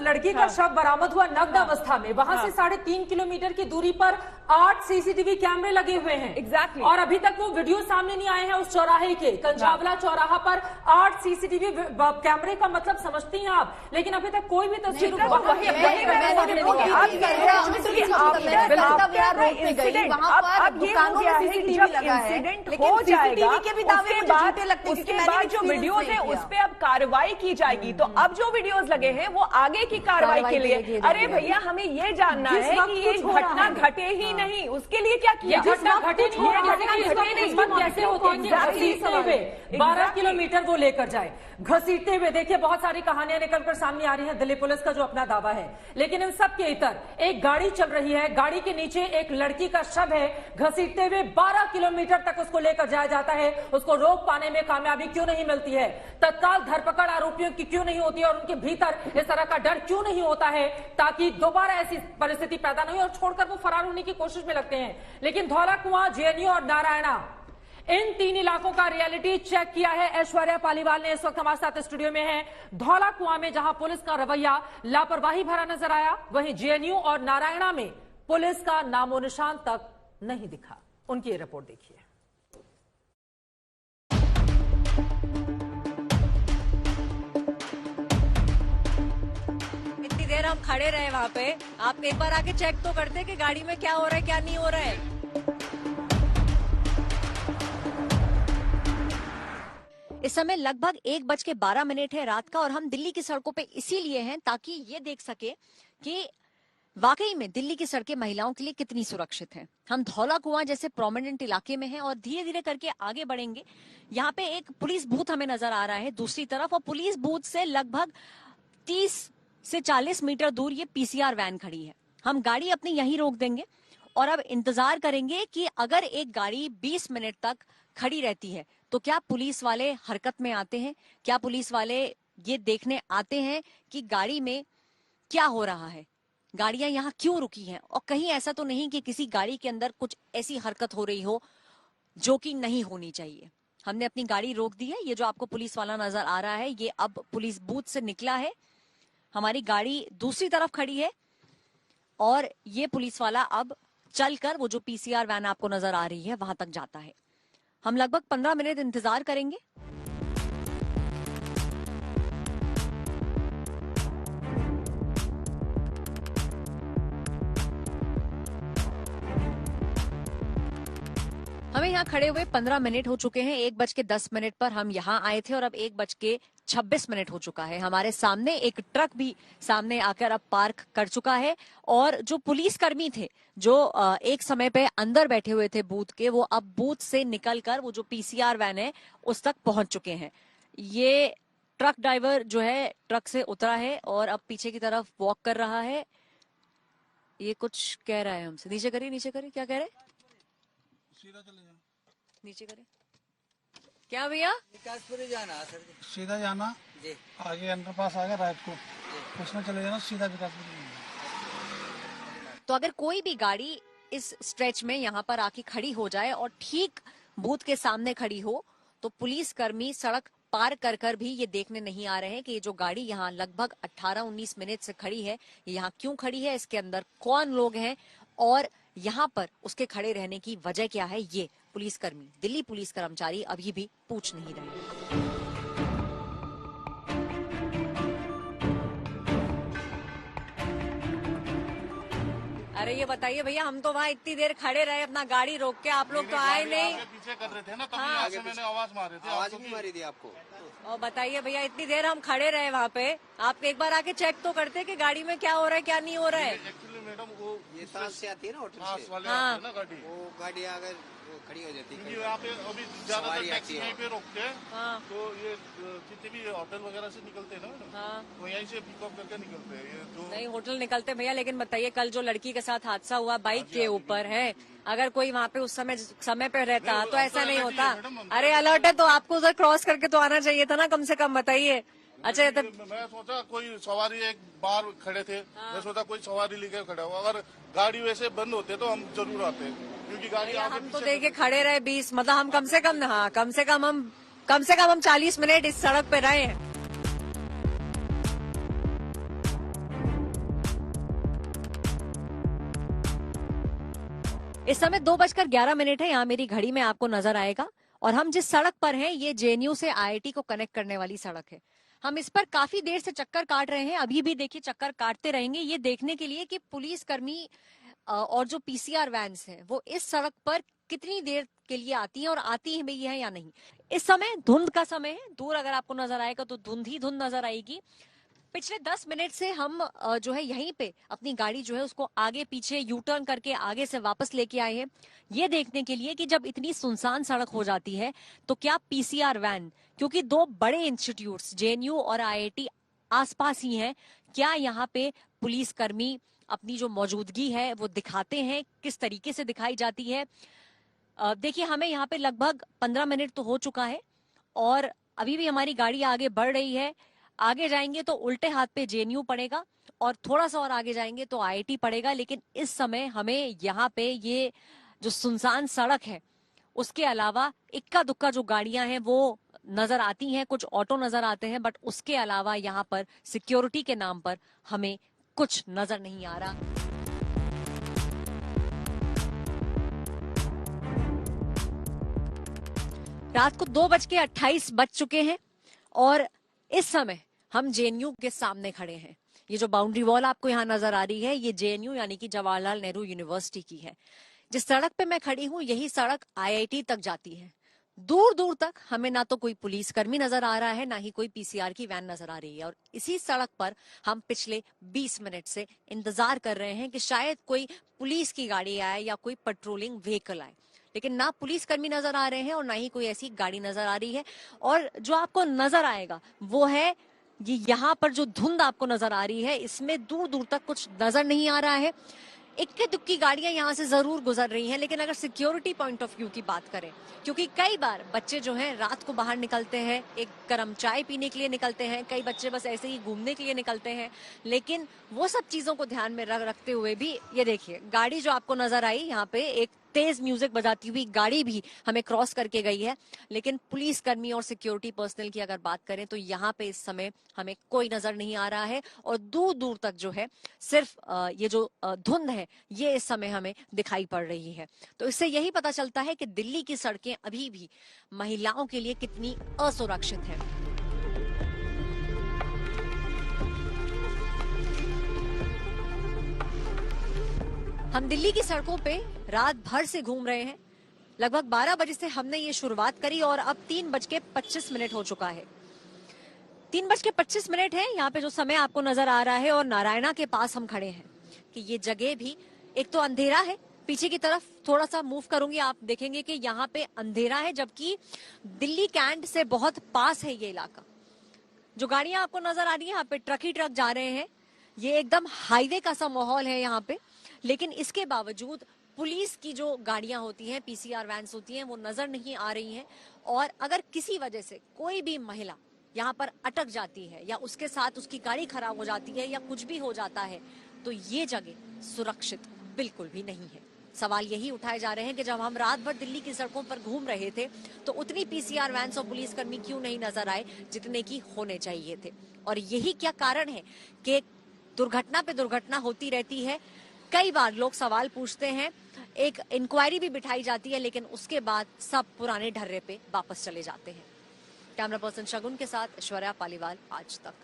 लड़की का शव बरामद हुआ नग्न अवस्था में, वहां से 3.5 किलोमीटर की दूरी पर 8 सीसीटीवी कैमरे लगे हुए हैं। एग्जैक्टली। और अभी तक वो वीडियो सामने नहीं आए हैं उस चौराहे के, कंजावला चौराहा पर 8 सीसीटीवी कैमरे का मतलब समझती हैं आप, लेकिन अभी तक कोई भी तस्वीर उसके बाद जो वीडियोज है उस पे अब कार्रवाई की जाएगी। तो अब जो वीडियोज लगे हैं वो आगे की कार्रवाई के लिए। अरे भैया हमें ये जानना है कि ये घटना घटे ही नहीं, उसके लिए क्या किया? घटना घटे कैसे होते हैं 12 किलोमीटर वो लेकर जाए घसीटते हुए। देखिए बहुत सारी कहानियां निकलकर सामने आ रही हैं दिल्ली पुलिस का जो अपना दावा है, लेकिन इन सब के इतर एक गाड़ी चल रही है, गाड़ी के नीचे एक लड़की का शव है, घसीटते हुए 12 किलोमीटर तक उसको लेकर जाया जाता है। उसको रोक पाने में कामयाबी क्यों नहीं मिलती है? तत्काल धरपकड़ आरोपियों की क्यों नहीं होती है और उनके भीतर इस तरह का डर क्यों नहीं होता है ताकि दोबारा ऐसी परिस्थिति पैदा नहीं हो और छोड़कर वो फरार होने की कोशिश में लगते हैं। लेकिन धौला कुआं, जेएनयू और नारायणा, इन 3 इलाकों का रियलिटी चेक किया है ऐश्वर्या पालीवाल ने। इस वक्त हमारे साथ स्टूडियो में है। धौला कुआं में जहां पुलिस का रवैया लापरवाही भरा नजर आया, वहीं जेएनयू और नारायणा में पुलिस का नामो निशान तक नहीं दिखा। उनकी ये रिपोर्ट देखिए। इतनी देर हम खड़े रहे वहां पे, आप एक बार आके चेक तो करते कि गाड़ी में क्या हो रहा है क्या नहीं हो रहा है। इस समय लगभग 1:12 है रात का और हम दिल्ली की सड़कों पे इसीलिए हैं ताकि ये देख सके कि वाकई में दिल्ली की सड़कें महिलाओं के लिए कितनी सुरक्षित हैं। हम धौला कुआं जैसे प्रोमिनेंट इलाके में हैं और धीरे धीरे करके आगे बढ़ेंगे। यहाँ पे एक पुलिस बूथ हमें नजर आ रहा है दूसरी तरफ, और पुलिस बूथ से लगभग 30 से 40 मीटर दूर ये पीसीआर वैन खड़ी है। हम गाड़ी अपनी यहीं रोक देंगे और अब इंतजार करेंगे कि अगर एक गाड़ी 20 मिनट तक खड़ी रहती है तो क्या पुलिस वाले हरकत में आते हैं, क्या पुलिस वाले ये देखने आते हैं कि गाड़ी में क्या हो रहा है, गाड़ियां यहाँ क्यों रुकी हैं, और कहीं ऐसा तो नहीं कि किसी गाड़ी के अंदर कुछ ऐसी हरकत हो रही हो जो कि नहीं होनी चाहिए। हमने अपनी गाड़ी रोक दी है। ये जो आपको पुलिस वाला नजर आ रहा है ये अब पुलिस बूथ से निकला है। हमारी गाड़ी दूसरी तरफ खड़ी है और ये पुलिस वाला अब चलकर वो जो पीसीआर वैन आपको नजर आ रही है वहां तक जाता है। हम लगभग 15 मिनट इंतजार करेंगे। हमें यहाँ खड़े हुए 15 मिनट हो चुके हैं। 1:10 पर हम यहाँ आए थे और अब 1:26 हो चुका है। हमारे सामने एक ट्रक भी सामने आकर अब पार्क कर चुका है और जो पुलिसकर्मी थे जो एक समय पे अंदर बैठे हुए थे बूथ के, वो अब बूथ से निकलकर वो जो पीसीआर वैन है उस तक पहुंच चुके हैं। ये ट्रक ड्राइवर जो है ट्रक से उतरा है और अब पीछे की तरफ वॉक कर रहा है। ये कुछ कह रहा है हमसे। नीचे करिए, क्या कह रहे? सीधा चले जाना, नीचे करें। क्या भैया? विकासपुरी जाना सर, सीधा जाना जी। आगे अंडरपास आ गया राइट को, उसमें चले जाना सीधा विकासपुरी। तो अगर कोई भी गाड़ी इस स्ट्रेच में यहाँ पर आके खड़ी हो जाए और ठीक बूथ के सामने खड़ी हो तो पुलिस कर्मी सड़क पार कर कर भी ये देखने नहीं आ रहे हैं कि ये जो गाड़ी यहाँ लगभग 18-19 मिनट से खड़ी है, ये यहाँ क्यों खड़ी है, इसके अंदर कौन लोग हैं और यहाँ पर उसके खड़े रहने की वजह क्या है, ये पुलिसकर्मी, दिल्ली पुलिस कर्मचारी अभी भी पूछ नहीं रहे। अरे ये बताइए भैया, हम तो वहाँ इतनी देर खड़े रहे अपना गाड़ी रोक के, आप लोग तो आए नहीं। पीछे कर रहे थे ना, तभी आगे मैंने आवाज मारी थी। आवाज भी मारी थी आपको। और बताइए भैया, इतनी देर हम खड़े रहे वहाँ पे, आप एक बार आके चेक तो करते कि गाड़ी में क्या हो रहा है क्या नहीं हो रहा है। एक्चुअली मैडम वो ये सांस से आती है ना होटल से, वाले हाँ। आते हैं ना गाड़ी, वो गाड़ी अगर खड़ी हो जाती है यहाँ पे अभी ज्यादातर टैक्सी यहीं पे रोकते हैं। हाँ। तो ये जितने भी होटल वगैरह से निकलते हैं ना मैडम, हाँ। तो यहीं से पिकअप करके निकलते हैं ये जो। नहीं होटल निकलते भैया, लेकिन बताइए कल जो लड़की के साथ हादसा हुआ बाइक के ऊपर है, अगर कोई वहाँ पे उस समय पे रहता तो ऐसा नहीं होता। अरे अलर्ट है तो आपको उधर क्रॉस करके तो आना चाहिए था ना कम से कम, बताइए। अच्छा तो मैं सोचा कोई सवारी एक बार खड़े थे, मैं सोचा कोई सवारी लेकर खड़ा हुआ, अगर गाड़ी वैसे बंद होते तो हम जरूर आते, क्योंकि गाड़ी आगे हम तो देखिए खड़े रहे 20, मतलब हम कम से कम हम 40 मिनट इस सड़क पे रहे हैं। इस समय 2:11 है, यहाँ मेरी घड़ी में आपको नजर आएगा। और हम जिस सड़क पर हैं ये जेएनयू से आईआईटी को कनेक्ट करने वाली सड़क है। हम इस पर काफी देर से चक्कर काट रहे हैं, अभी भी देखिए चक्कर काटते रहेंगे, ये देखने के लिए कि पुलिसकर्मी और जो पीसीआर वैन्स हैं वो इस सड़क पर कितनी देर के लिए आती हैं और आती हैं भी है या नहीं। इस समय धुंध का समय है, दूर अगर आपको नजर आएगा तो धुंध ही धुंध नजर आएगी। पिछले 10 मिनट से हम जो है यहीं पे अपनी गाड़ी जो है उसको आगे पीछे यू टर्न करके आगे से वापस लेके आए हैं, ये देखने के लिए कि जब इतनी सुनसान सड़क हो जाती है तो क्या पीसीआर वैन, क्योंकि दो बड़े इंस्टीट्यूट्स जेएनयू और आईआईटी आसपास ही हैं, क्या यहाँ पे पुलिसकर्मी अपनी जो मौजूदगी है वो दिखाते हैं, किस तरीके से दिखाई जाती है। देखिए हमें यहाँ पे लगभग 15 मिनट तो हो चुका है और अभी भी हमारी गाड़ी आगे बढ़ रही है। आगे जाएंगे तो उल्टे हाथ पे जेएनयू पड़ेगा और थोड़ा सा और आगे जाएंगे तो आईआईटी पड़ेगा, लेकिन इस समय हमें यहाँ पे ये जो सुनसान सड़क है उसके अलावा इक्का दुक्का जो गाड़ियां हैं वो नजर आती हैं, कुछ ऑटो नजर आते हैं, बट उसके अलावा यहाँ पर सिक्योरिटी के नाम पर हमें कुछ नजर नहीं आ रहा। रात को 2:28 बज चुके हैं और इस समय हम जेएनयू के सामने खड़े हैं। ये जो बाउंड्री वॉल आपको यहाँ नजर आ रही है ये जेएनयू यानी कि जवाहरलाल नेहरू यूनिवर्सिटी की है। जिस सड़क पे मैं खड़ी हूँ यही सड़क आईआईटी तक जाती है। दूर दूर तक हमें ना तो कोई पुलिसकर्मी नजर आ रहा है ना ही कोई पीसीआर की वैन नजर आ रही है और इसी सड़क पर हम पिछले 20 मिनट से इंतजार कर रहे हैं कि शायद कोई पुलिस की गाड़ी आए या कोई पेट्रोलिंग व्हीकल आए, लेकिन ना पुलिसकर्मी नजर आ रहे हैं और ना ही कोई ऐसी गाड़ी नजर आ रही है। और जो आपको नजर आएगा वो है ये यहाँ पर जो धुंध आपको नजर आ रही है इसमें दूर दूर तक कुछ नजर नहीं आ रहा है। इक्के दुक्की गाड़ियां यहाँ से जरूर गुजर रही हैं, लेकिन अगर सिक्योरिटी पॉइंट ऑफ व्यू की बात करें, क्योंकि कई बार बच्चे जो हैं रात को बाहर निकलते हैं, एक गर्म चाय पीने के लिए निकलते हैं, कई बच्चे बस ऐसे ही घूमने के लिए निकलते हैं, लेकिन वो सब चीजों को ध्यान में रखते हुए भी ये देखिए गाड़ी जो आपको नजर आई यहाँ पे एक तेज म्यूजिक बजाती हुई गाड़ी भी हमें क्रॉस करके गई है। लेकिन पुलिसकर्मी और सिक्योरिटी पर्सनल की अगर बात करें तो यहाँ पे इस समय हमें कोई नजर नहीं आ रहा है और दूर दूर तक जो है सिर्फ ये जो धुंध है ये इस समय हमें दिखाई पड़ रही है। तो इससे यही पता चलता है कि दिल्ली की सड़कें अभी भी महिलाओं के लिए कितनी असुरक्षित है। हम दिल्ली की सड़कों पे रात भर से घूम रहे हैं। लगभग 12 बजे से हमने ये शुरुआत करी और अब 3:25 हो चुका है। 3:25 है यहाँ पे जो समय आपको नजर आ रहा है और नारायणा के पास हम खड़े हैं कि ये जगह भी एक तो अंधेरा है, पीछे की तरफ थोड़ा सा मूव करूंगी आप देखेंगे कि यहाँ पे अंधेरा है, जबकि दिल्ली कैंट से बहुत पास है ये इलाका। जो गाड़ियां आपको नजर आ रही है यहाँ पे ट्रक ही ट्रक जा रहे हैं, ये एकदम हाईवे का सा माहौल है यहाँ पे, लेकिन इसके बावजूद पुलिस की जो गाड़ियां होती हैं, पीसीआर वैन्स होती हैं, वो नजर नहीं आ रही हैं। और अगर किसी वजह से कोई भी महिला यहाँ पर अटक जाती है या उसके साथ उसकी गाड़ी खराब हो जाती है या कुछ भी हो जाता है तो ये जगह सुरक्षित बिल्कुल भी नहीं है। सवाल यही उठाए जा रहे हैं कि जब हम रात भर दिल्ली की सड़कों पर घूम रहे थे तो उतनी पीसीआर वैन्स और पुलिसकर्मी क्यों नहीं नजर आए जितने की होने चाहिए थे। और यही क्या कारण है कि दुर्घटना पे दुर्घटना होती रहती है। कई बार लोग सवाल पूछते हैं, एक इंक्वायरी भी बिठाई जाती है, लेकिन उसके बाद सब पुराने ढर्रे पे वापस चले जाते हैं। कैमरा पर्सन शगुन के साथ ऐश्वर्या पालीवाल, आज तक।